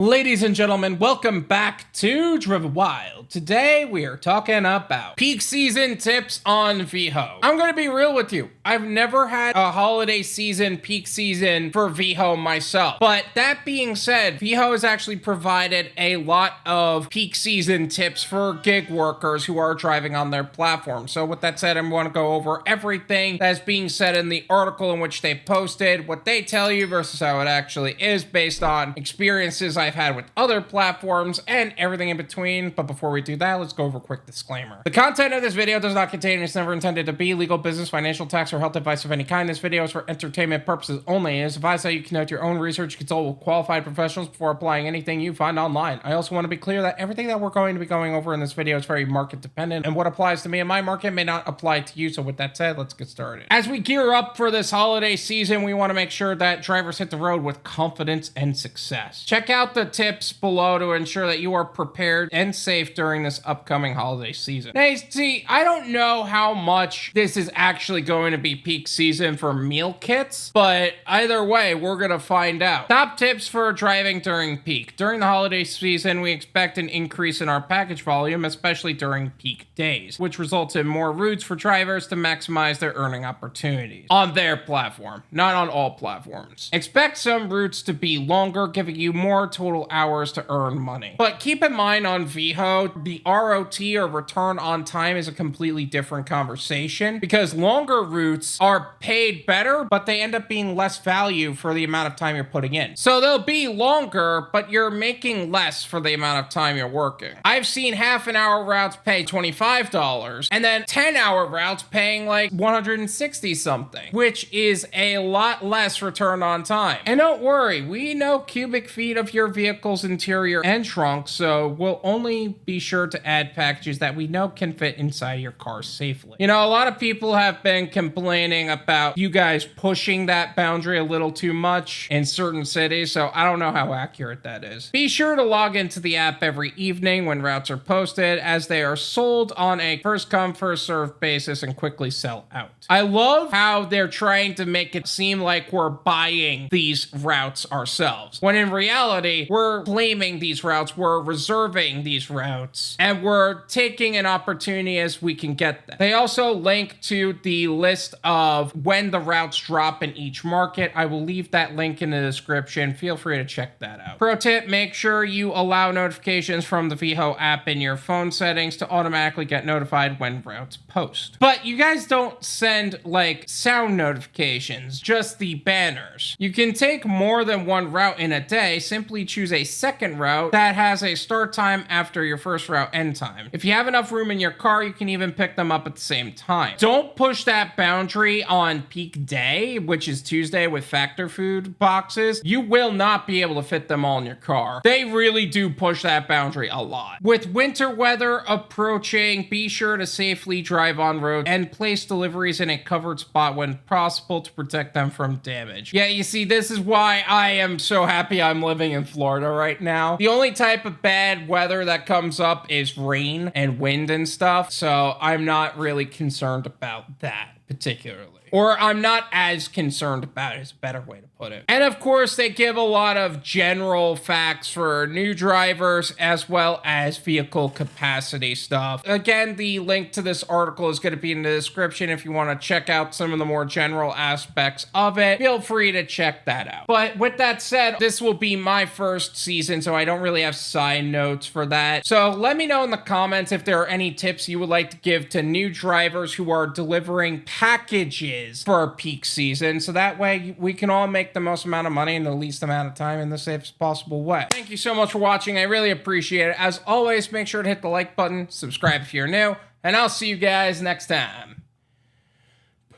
Ladies and gentlemen, welcome back to Driven Wyld. Today we are talking about peak season tips on Veho. I'm going to be real with you. I've never had a holiday season, peak season for Veho myself. But that being said, Veho has actually provided a lot of peak season tips for gig workers who are driving on their platform. So with that said, I'm going to go over everything that's being said in the article in which they posted, what they tell you versus how it actually is based on experiences I've had with other platforms and everything in between. But before we do that, let's go over a quick disclaimer. The content of this video does not contain and is never intended to be legal, business, financial, tax, or health advice of any kind. This video is for entertainment purposes only. It is advised that you conduct your own research, consult with qualified professionals before applying anything you find online. I also want to be clear that everything that we're going to be going over in this video is very market dependent, and what applies to me in my market may not apply to you. So with that said, let's get started. As we gear up for this holiday season, we want to make sure that drivers hit the road with confidence and success. Check out the tips below to ensure that you are prepared and safe during this upcoming holiday season. Now, see, I don't know how much this is actually going to be peak season for meal kits, but either way, we're going to find out. Top tips for driving during peak. During the holiday season, we expect an increase in our package volume, especially during peak days, which results in more routes for drivers to maximize their earning opportunities on their platform, not on all platforms. Expect some routes to be longer, giving you more total hours to earn money. But keep in mind on Veho, the ROT or return on time is a completely different conversation because longer routes are paid better, but they end up being less value for the amount of time you're putting in. So they'll be longer, but you're making less for the amount of time you're working. I've seen half-an-hour routes pay $25 and then 10-hour routes paying like 160 something, which is a lot less return on time. And don't worry, we know cubic feet of your vehicle's interior and trunk, so we'll only be sure to add packages that we know can fit inside your car safely. You know, a lot of people have been complaining about you guys pushing that boundary a little too much in certain cities, so I don't know how accurate that is. Be sure to log into the app every evening when routes are posted, as they are sold on a first come first served basis and quickly sell out. I love how they're trying to make it seem like we're buying these routes ourselves, when in reality we're claiming these routes, we're reserving these routes, and we're taking an opportunity as we can get them. They also link to the list of when the routes drop in each market. I will leave that link in the description. Feel free to check that out. Pro tip, make sure you allow notifications from the Veho app in your phone settings to automatically get notified when routes post. But you guys don't send like sound notifications, just the banners. You can take more than one route in a day. Simply choose a second route that has a start time after your first route end time. If you have enough room in your car, you can even pick them up at the same time. Don't push that boundary on peak day, which is Tuesday with factor food boxes. You will not be able to fit them all in your car. They really do push that boundary a lot. With winter weather approaching, be sure to safely drive on road and place deliveries in a covered spot when possible to protect them from damage. Yeah, you see, this is why I am so happy I'm living in Florida right now. The only type of bad weather that comes up is rain and wind and stuff, so I'm not really concerned about that particularly. Or I'm not as concerned about it, is a better way to put it. And of course, they give a lot of general facts for new drivers as well as vehicle capacity stuff. Again, the link to this article is going to be in the description if you want to check out some of the more general aspects of it. Feel free to check that out. But with that said, this will be my first season, so I don't really have side notes for that. So let me know in the comments if there are any tips you would like to give to new drivers who are delivering packages for peak season, so that way we can all make the most amount of money in the least amount of time in the safest possible way. Thank you so much for watching. I really appreciate it. As always, make sure to hit the like button, subscribe if you're new, and I'll see you guys next time.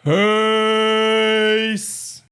Peace.